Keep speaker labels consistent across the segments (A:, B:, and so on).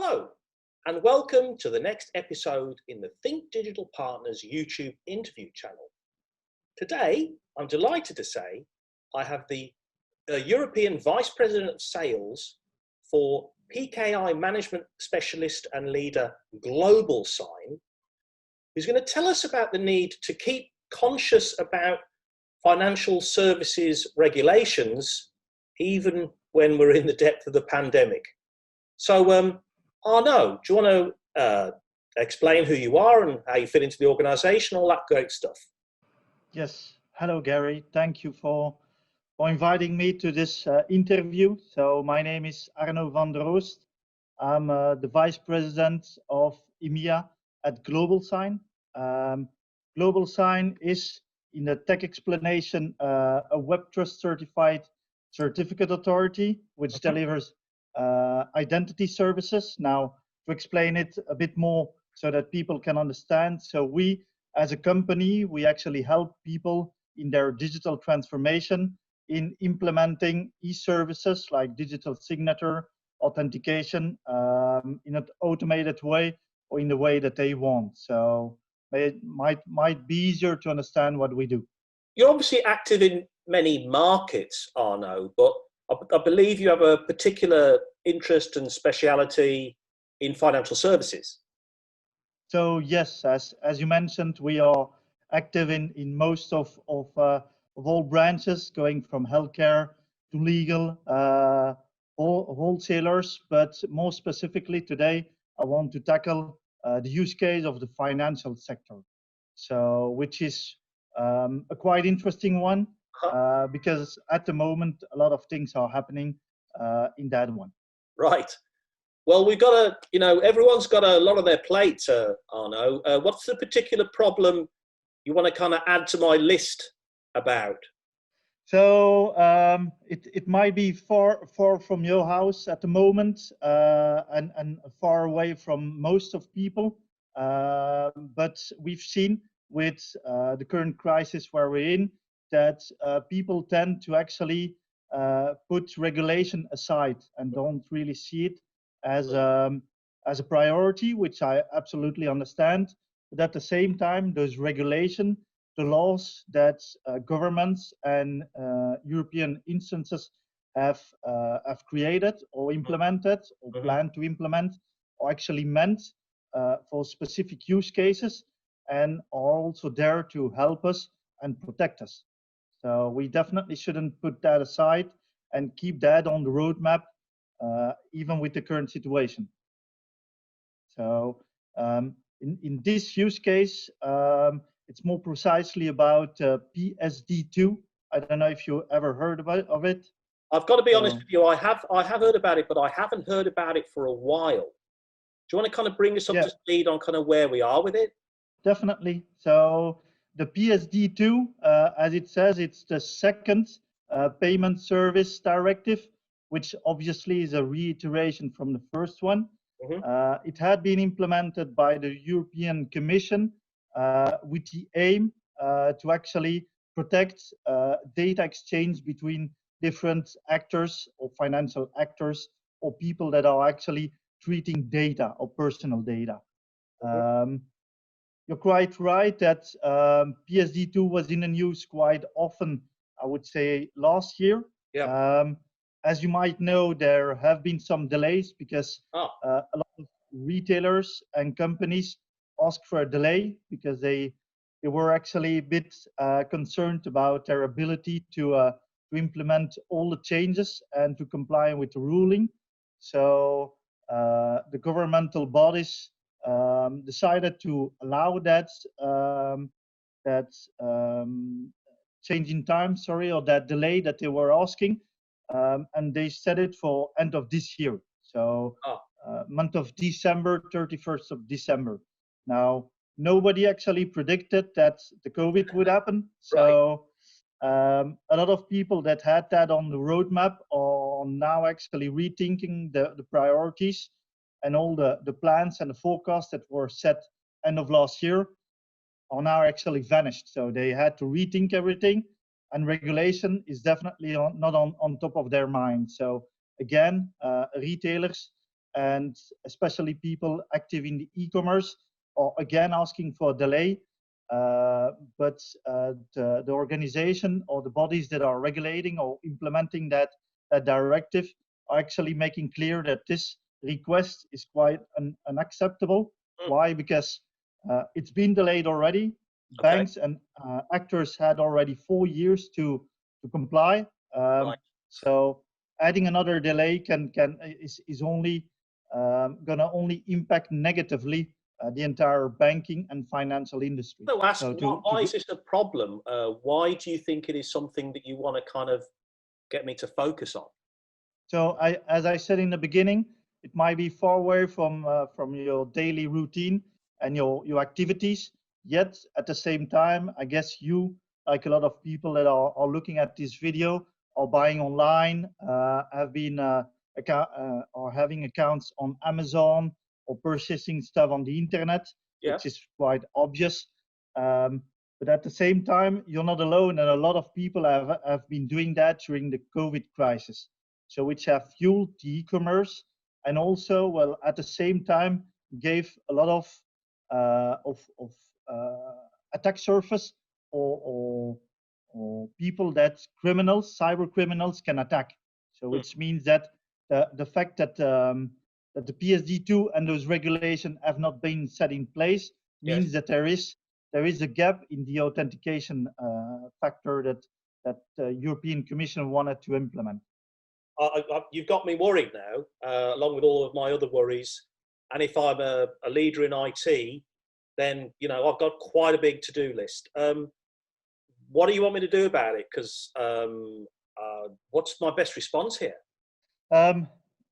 A: Hello, and welcome to the next episode in the Think Digital Partners YouTube interview channel. Today, I'm delighted to say I have the European Vice President of Sales for PKI Management Specialist and Leader GlobalSign, who's going to tell us about the need to keep conscious about financial services regulations, even when we're in the depth of the pandemic. So, Arnaud, do you want to explain who you are and how you fit into the organization, all that great stuff?
B: Yes. Hello, Gary. Thank you for inviting me to this interview. So my name is Arnaud Vanderroost. I'm the Vice President of EMEA at GlobalSign. GlobalSign is, in the tech explanation, a WebTrust-certified certificate authority, which delivers identity services. Now, to explain it a bit more so that people can understand. So we, as a company, we actually help people in their digital transformation in implementing e-services like digital signature, authentication in an automated way or in the way that they want. So it might be easier to understand what we do.
A: You're obviously active in many markets, Arnaud, but I believe you have a particular interest and speciality in financial services.
B: So yes, as you mentioned, we are active in most of all branches, going from healthcare to legal, wholesalers. But more specifically today, I want to tackle the use case of the financial sector. So, which is a quite interesting one. Because at the moment, a lot of things are happening in that one.
A: Right. Well, we've got everyone's got a lot on their plate, Arnaud. What's the particular problem you want to kind of add to my list about?
B: So it might be far from your house at the moment and far away from most of people. But we've seen with the current crisis where we're in, that people tend to actually put regulation aside and don't really see it as a priority, which I absolutely understand. But at the same time, those regulation, the laws that governments and European instances have created or implemented or plan to implement are actually meant for specific use cases and are also there to help us and protect us. So we definitely shouldn't put that aside and keep that on the roadmap, even with the current situation. So in this use case, it's more precisely about PSD2. I don't know if you ever heard of it.
A: I've got to be honest with you. I have heard about it, but I haven't heard about it for a while. Do you want to kind of bring us up to speed on kind of where we are with it?
B: Definitely. So the PSD2, as it says, it's the second Payment Services Directive, which obviously is a reiteration from the first one. It had been implemented by the European Commission with the aim to actually protect data exchange between different actors or financial actors or people that are actually treating data or personal data. You're quite right that PSD2 was in the news quite often, I would say, last year. As you might know, there have been some delays because a lot of retailers and companies asked for a delay because they were actually a bit concerned about their ability to implement all the changes and to comply with the ruling. So the governmental bodies decided to allow that change in time, or that delay that they were asking, and they set it for end of this year. So month of December, 31st of December. Now, nobody actually predicted that the COVID would happen. So a lot of people that had that on the roadmap are now actually rethinking the priorities and all the plans and the forecasts that were set end of last year are now actually vanished. So they had to rethink everything, and regulation is definitely not on top of their mind. So again, retailers and especially people active in the e-commerce are again asking for a delay. But the organization or the bodies that are regulating or implementing that directive are actually making clear that this request is quite unacceptable. Why? Because it's been delayed already.
A: Okay.
B: Banks and actors had already 4 years to comply.
A: Right.
B: So adding another delay is only gonna only impact negatively the entire banking and financial industry.
A: So ask,
B: So
A: why is this a problem? Why do you think it is something that you want to kind of get me to focus on?
B: So as I said in the beginning, it might be far away from your daily routine and your activities. Yet at the same time, I guess you, like a lot of people that are looking at this video, are buying online, have been or having accounts on Amazon or purchasing stuff on the internet,
A: Yeah.
B: which is quite obvious. But at the same time, you're not alone, and a lot of people have been doing that during the COVID crisis. So which have fueled the e-commerce, and also, well, at the same time, gave a lot of attack surface or people that criminals, cyber criminals, can attack. So which means that the fact that that the PSD2 and those regulations have not been set in place means
A: Yes.
B: that there is a gap in the authentication factor that the European Commission wanted to implement.
A: You've got me worried now, along with all of my other worries. And if I'm a leader in IT, then I've got quite a big to-do list. What do you want me to do about it? Because what's my best response here?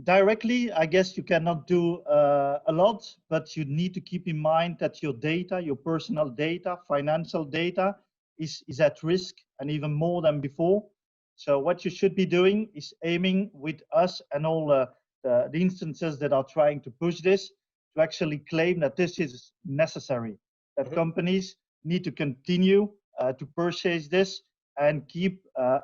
B: Directly, I guess you cannot do a lot, but you need to keep in mind that your data, your personal data, financial data is at risk, and even more than before. So what you should be doing is aiming with us and all the instances that are trying to push this to actually claim that this is necessary, that companies need to continue to purchase this and keep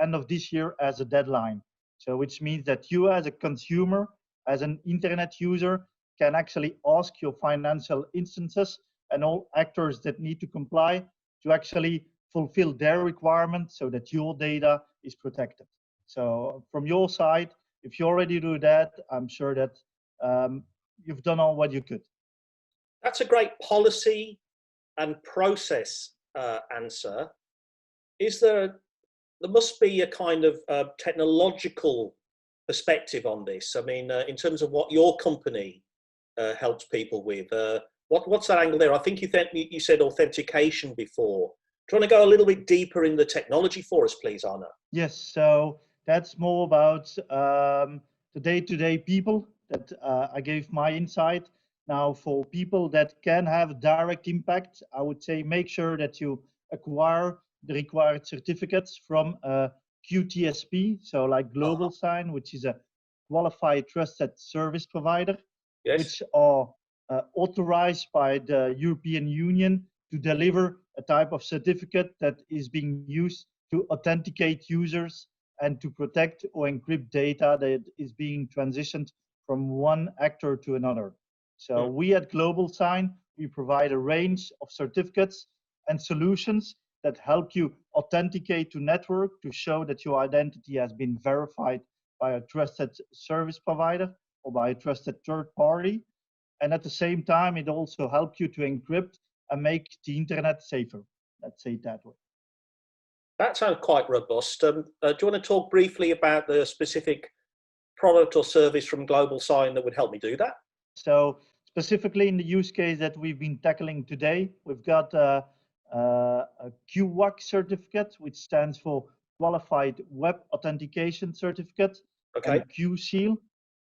B: end of this year as a deadline. So which means that you as a consumer, as an internet user, can actually ask your financial instances and all actors that need to comply to actually fulfill their requirements so that your data is protected. So from your side, if you already do that, I'm sure that you've done all what you could.
A: That's a great policy and process answer. There must be a kind of technological perspective on this. I mean, in terms of what your company helps people with, what's that angle there? I think you said authentication before. Do you want to go a little bit deeper in the technology for us, please, Arnaud?
B: Yes, so that's more about the day-to-day people that I gave my insight. Now, for people that can have direct impact, I would say make sure that you acquire the required certificates from QTSP, so like GlobalSign, which is a qualified trusted service provider,
A: yes,
B: which are authorized by the European Union to deliver a type of certificate that is being used to authenticate users and to protect or encrypt data that is being transitioned from one actor to another. So we at GlobalSign, we provide a range of certificates and solutions that help you authenticate to network to show that your identity has been verified by a trusted service provider or by a trusted third party. And at the same time, it also helps you to encrypt and make the internet safer. Let's say it that way.
A: That sounds quite robust. Do you want to talk briefly about the specific product or service from GlobalSign that would help me do that?
B: So specifically in the use case that we've been tackling today, we've got a QWAC certificate, which stands for Qualified Web Authentication Certificate,
A: okay,
B: and Q seal,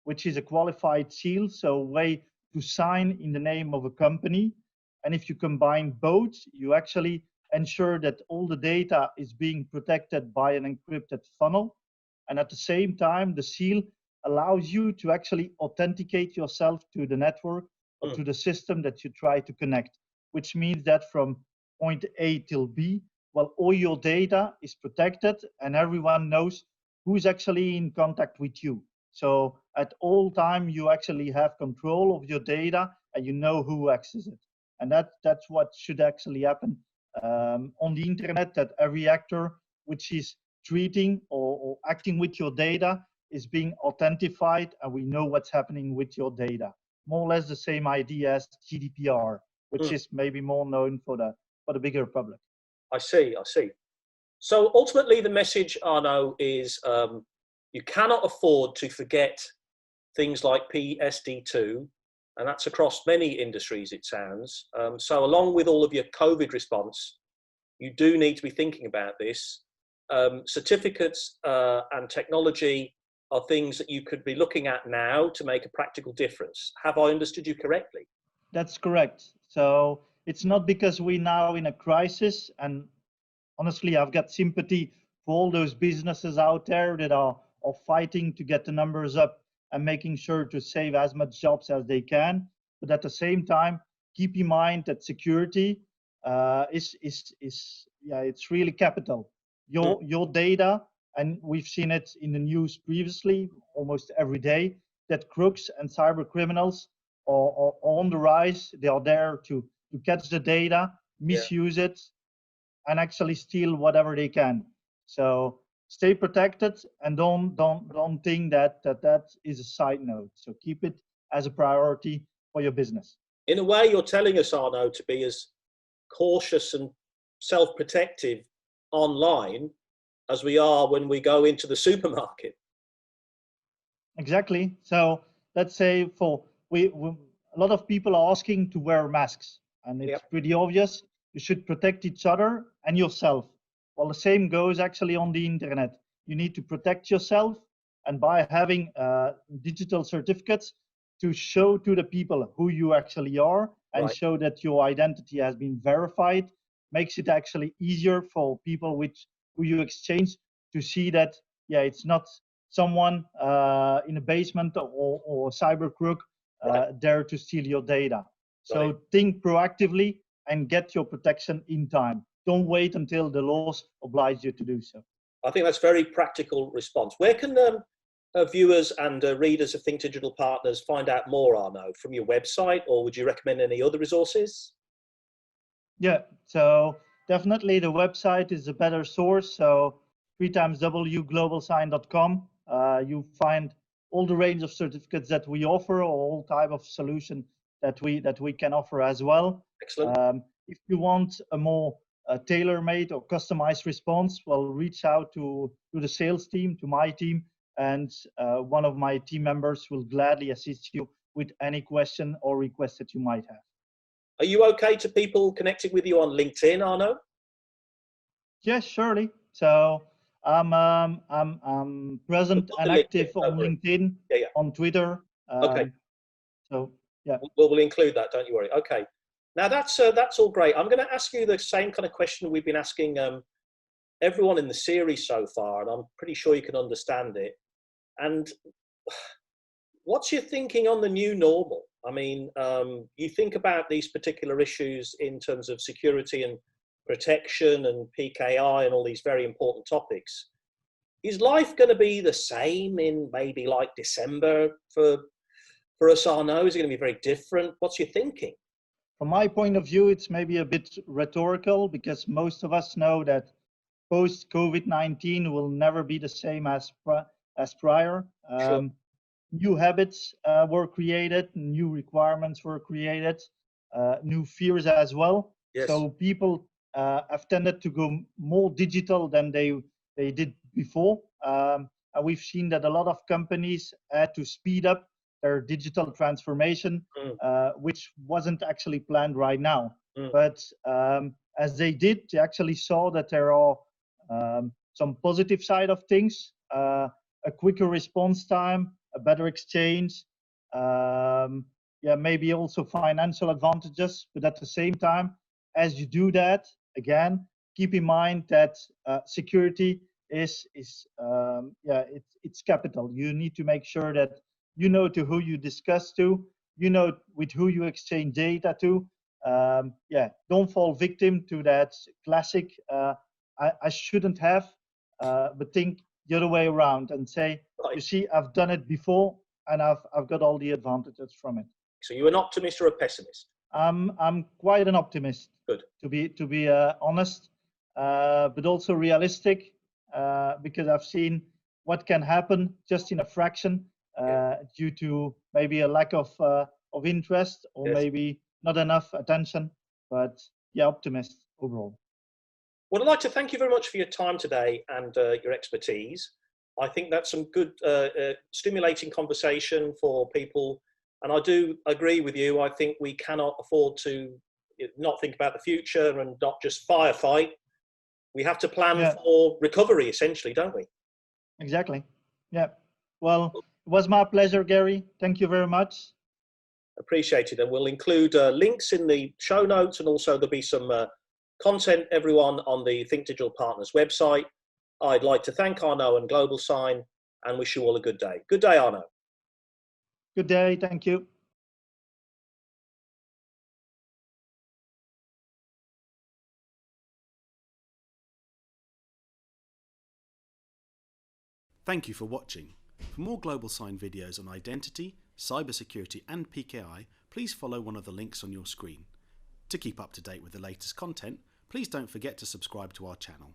B: which is a qualified seal, so a way to sign in the name of a company. And if you combine both, you actually ensure that all the data is being protected by an encrypted funnel. And at the same time, the seal allows you to actually authenticate yourself to the network or to the system that you try to connect, which means that from point A till B, well, all your data is protected and everyone knows who's actually in contact with you. So at all time, you actually have control of your data and you know who accesses it. And that's what should actually happen on the internet, that every actor which is treating or acting with your data is being authenticated, and we know what's happening with your data. More or less the same idea as GDPR, which is maybe more known for the bigger public.
A: I see. So ultimately, the message, Arnaud, is you cannot afford to forget things like PSD2, and that's across many industries, it sounds. So along with all of your COVID response, you do need to be thinking about this. Certificates and technology are things that you could be looking at now to make a practical difference. Have I understood you correctly?
B: That's correct. So it's not because we're now in a crisis, and honestly, I've got sympathy for all those businesses out there that are fighting to get the numbers up and making sure to save as much jobs as they can. But at the same time, keep in mind that security it's really capital. Your data, and we've seen it in the news previously, almost every day, that crooks and cyber criminals are on the rise. They are there to catch the data, misuse it, and actually steal whatever they can. So stay protected and don't think that is a side note. So keep it as a priority for your business.
A: In a way, you're telling us, Arnaud, to be as cautious and self-protective online as we are when we go into the supermarket.
B: Exactly. So let's say a lot of people are asking to wear masks, and it's pretty obvious. You should protect each other and yourself. Well, the same goes actually on the internet. You need to protect yourself, and by having digital certificates to show to the people who you actually are and show that your identity has been verified, makes it actually easier for people who you exchange to see that, it's not someone in a basement or a cyber crook there to steal your data. So think proactively and get your protection in time. Don't wait until the laws oblige you to do so.
A: I think that's a very practical response. Where can viewers and readers of Think Digital Partners find out more, Arnaud? From your website, or would you recommend any other resources?
B: Yeah, so definitely the website is a better source. So www.globalsign.com. You find all the range of certificates that we offer, or all type of solution that we can offer as well.
A: Excellent.
B: If you want a more tailor-made or customized response, well, reach out to the sales team, to my team, and one of my team members will gladly assist you with any question or request that you might have.
A: Are you okay to people connecting with you on LinkedIn, Arnaud?
B: Yes, surely. So I'm present and active on LinkedIn, on Twitter.
A: Okay.
B: So yeah.
A: We'll include that. Don't you worry. Okay. Now that's all great. I'm going to ask you the same kind of question we've been asking everyone in the series so far, and I'm pretty sure you can understand it. And what's your thinking on the new normal? I mean, you think about these particular issues in terms of security and protection and PKI and all these very important topics. Is life going to be the same in maybe like December for us, Arnaud? Is it going to be very different? What's your thinking?
B: From my point of view, it's maybe a bit rhetorical, because most of us know that post-COVID-19 will never be the same as prior.
A: Sure.
B: New habits were created, new requirements were created, new fears as well.
A: Yes.
B: So people have tended to go more digital than they did before. And we've seen that a lot of companies had to speed up their digital transformation, which wasn't actually planned right now. But as they did, they actually saw that there are some positive side of things, a quicker response time, a better exchange, maybe also financial advantages. But at the same time, as you do that, again, keep in mind that security it's capital. You need to make sure that you know to who you discuss to, you know with who you exchange data to. Don't fall victim to that classic I shouldn't have, but think the other way around and say,
A: Right.
B: you see, I've done it before and I've got all the advantages from it.
A: So you're an optimist or a pessimist?
B: I'm quite an optimist.
A: Good.
B: To be honest, but also realistic, because I've seen what can happen just in a fraction due to maybe a lack of interest or maybe not enough attention. But yeah, optimist overall.
A: Well, I'd like to thank you very much for your time today and your expertise. I think that's some good, stimulating conversation for people. And I do agree with you. I think we cannot afford to not think about the future and not just firefight. We have to plan for recovery, essentially, don't we?
B: Exactly. Yeah. Well, it was my pleasure, Gary. Thank you very much.
A: Appreciate it. And we'll include links in the show notes, and also there'll be some content, everyone, on the Think Digital Partners website. I'd like to thank Arnaud and GlobalSign and wish you all a good day. Good day, Arnaud.
B: Good day. Thank you.
C: Thank you for watching. For more GlobalSign videos on identity, cybersecurity and PKI, please follow one of the links on your screen. To keep up to date with the latest content, please don't forget to subscribe to our channel.